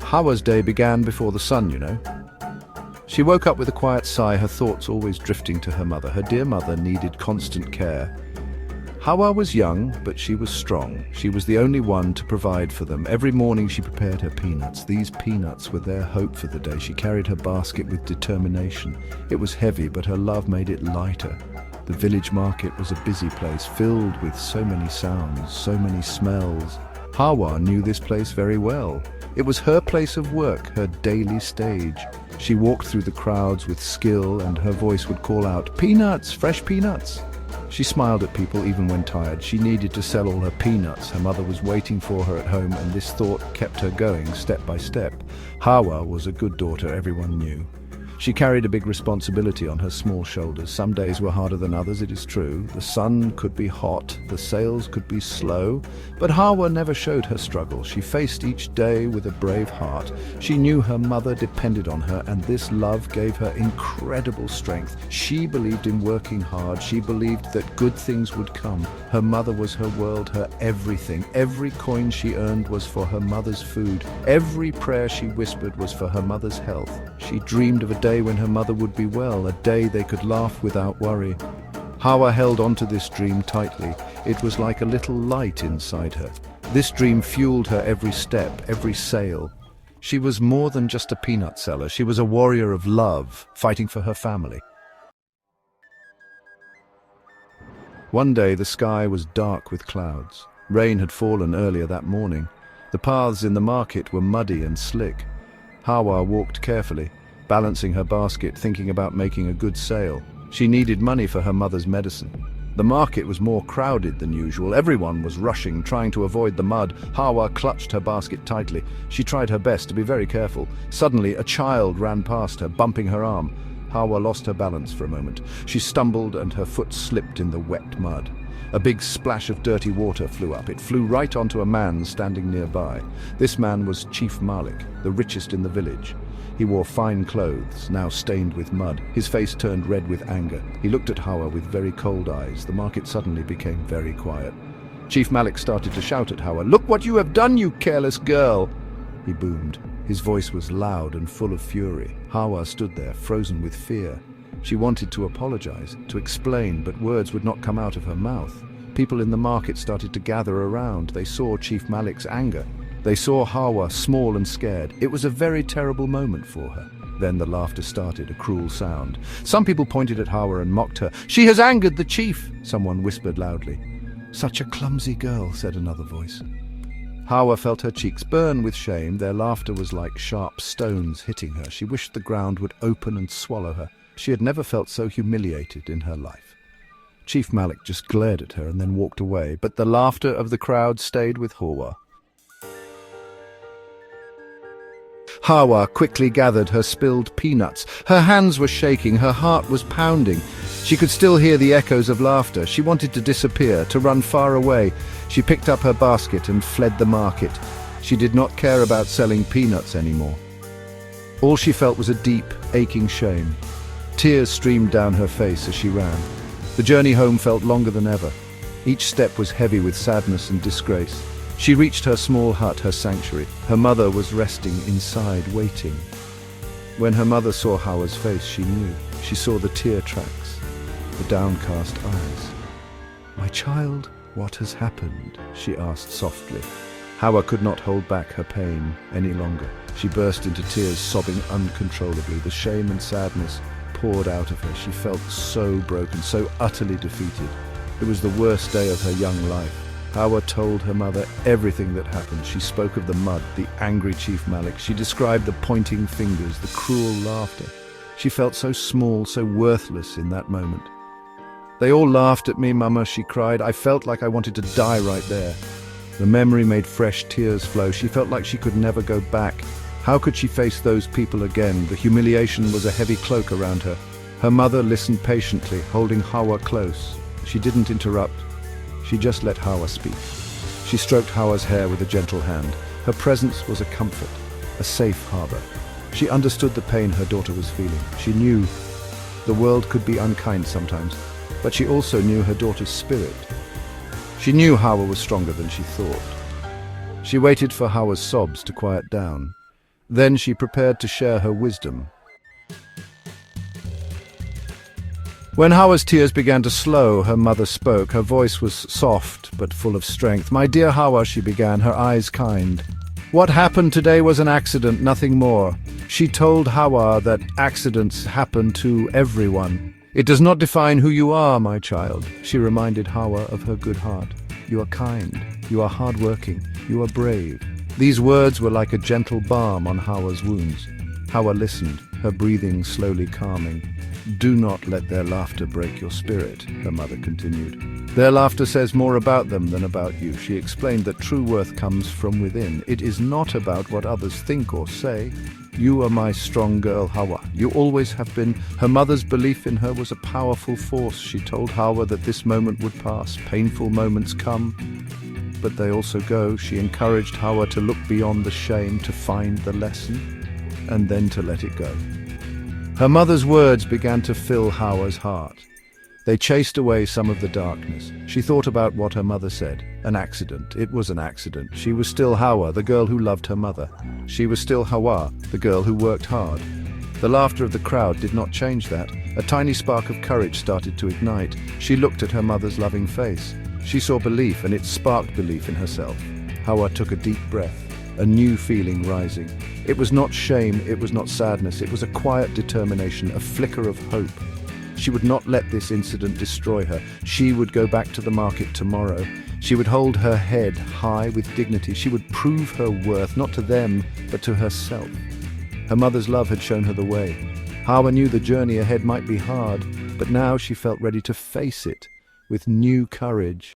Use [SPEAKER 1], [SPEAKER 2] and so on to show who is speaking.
[SPEAKER 1] Hawa's day began before the sun. She woke up with a quiet sigh, her thoughts always drifting to her mother. Her dear mother needed constant care. Hawa was young, but she was strong. She was the only one to provide for them. Every morning she prepared her peanuts. These peanuts were their hope for the day. She carried her basket with determination. It was heavy, but her love made it lighter. The village market was a busy place, filled with so many sounds, so many smells. Hawa knew this place very well. It was her place of work, her daily stage. She walked through the crowds with skill, and her voice would call out, "Peanuts, fresh peanuts!" She smiled at people even when tired. She needed to sell all her peanuts. Her mother was waiting for her at home, and this thought kept her going step by step. Hawa was a good daughter, everyone knew. She carried a big responsibility on her small shoulders. Some days were harder than others, it is true. The sun could be hot, the sales could be slow, but Hawa never showed her struggle. She faced each day with a brave heart. She knew her mother depended on her, and this love gave her incredible strength. She believed in working hard. She believed that good things would come. Her mother was her world, her everything. Every coin she earned was for her mother's food. Every prayer she whispered was for her mother's health. She dreamed of a day when her mother would be well, a day they could laugh without worry. Hawa held onto this dream tightly. It was like a little light inside her. This dream fueled her every step, every sale. She was more than just a peanut seller. She was a warrior of love, fighting for her family. One day the sky was dark with clouds. Rain had fallen earlier that morning. The paths in the market were muddy and slick. Hawa walked carefully, balancing her basket, thinking about making a good sale. She needed money for her mother's medicine. The market was more crowded than usual. Everyone was rushing, trying to avoid the mud. Hawa clutched her basket tightly. She tried her best to be very careful. Suddenly, a child ran past her, bumping her arm. Hawa lost her balance for a moment. She stumbled and her foot slipped in the wet mud. A big splash of dirty water flew up. It flew right onto a man standing nearby. This man was Chief Malik, the richest in the village. He wore fine clothes, now stained with mud. His face turned red with anger. He looked at Hawa with very cold eyes. The market suddenly became very quiet. Chief Malik started to shout at Hawa, "Look what you have done, you careless girl!" He boomed. His voice was loud and full of fury. Hawa stood there, frozen with fear. She wanted to apologize, to explain, but words would not come out of her mouth. People in the market started to gather around. They saw Chief Malik's anger. They saw Hawa, small and scared. It was a very terrible moment for her. Then the laughter started, a cruel sound. Some people pointed at Hawa and mocked her. "She has angered the chief," someone whispered loudly. "Such a clumsy girl," said another voice. Hawa felt her cheeks burn with shame. Their laughter was like sharp stones hitting her. She wished the ground would open and swallow her. She had never felt so humiliated in her life. Chief Malik just glared at her and then walked away, but the laughter of the crowd stayed with Hawa. Hawa quickly gathered her spilled peanuts. Her hands were shaking, her heart was pounding. She could still hear the echoes of laughter. She wanted to disappear, to run far away. She picked up her basket and fled the market. She did not care about selling peanuts anymore. All she felt was a deep, aching shame. Tears streamed down her face as she ran. The journey home felt longer than ever. Each step was heavy with sadness and disgrace. She reached her small hut, her sanctuary. Her mother was resting inside, waiting. When her mother saw Hawa's face, she knew. She saw the tear tracks, the downcast eyes. "My child, what has happened?" she asked softly. Hawa could not hold back her pain any longer. She burst into tears, sobbing uncontrollably. The shame and sadness poured out of her. She felt so broken, so utterly defeated. It was the worst day of her young life. Hawa told her mother everything that happened. She spoke of the mud, the angry Chief Malik. She described the pointing fingers, the cruel laughter. She felt so small, so worthless in that moment. "They all laughed at me, Mama," she cried. "I felt like I wanted to die right there." The memory made fresh tears flow. She felt like she could never go back. How could she face those people again? The humiliation was a heavy cloak around her. Her mother listened patiently, holding Hawa close. She didn't interrupt. She just let Hawa speak. She stroked Hawa's hair with a gentle hand. Her presence was a comfort, a safe harbor. She understood the pain her daughter was feeling. She knew the world could be unkind sometimes, but she also knew her daughter's spirit. She knew Hawa was stronger than she thought. She waited for Hawa's sobs to quiet down. Then she prepared to share her wisdom. When Hawa's tears began to slow, her mother spoke. Her voice was soft but full of strength. "My dear Hawa," she began, her eyes kind. "What happened today was an accident, nothing more." She told Hawa that accidents happen to everyone. "It does not define who you are, my child." She reminded Hawa of her good heart. "You are kind, you are hardworking, you are brave." These words were like a gentle balm on Hawa's wounds. Hawa listened, her breathing slowly calming. "Do not let their laughter break your spirit," her mother continued. "Their laughter says more about them than about you." She explained that true worth comes from within. It is not about what others think or say. "You are my strong girl, Hawa. You always have been." Her mother's belief in her was a powerful force. She told Hawa that this moment would pass. Painful moments come, but they also go. She encouraged Hawa to look beyond the shame, to find the lesson, and then to let it go. Her mother's words began to fill Hawa's heart. They chased away some of the darkness. She thought about what her mother said. An accident. It was an accident. She was still Hawa, the girl who loved her mother. She was still Hawa, the girl who worked hard. The laughter of the crowd did not change that. A tiny spark of courage started to ignite. She looked at her mother's loving face. She saw belief, and it sparked belief in herself. Hawa took a deep breath, a new feeling rising. It was not shame, it was not sadness, it was a quiet determination, a flicker of hope. She would not let this incident destroy her. She would go back to the market tomorrow. She would hold her head high with dignity. She would prove her worth, not to them, but to herself. Her mother's love had shown her the way. Hawa knew the journey ahead might be hard, but now she felt ready to face it with new courage.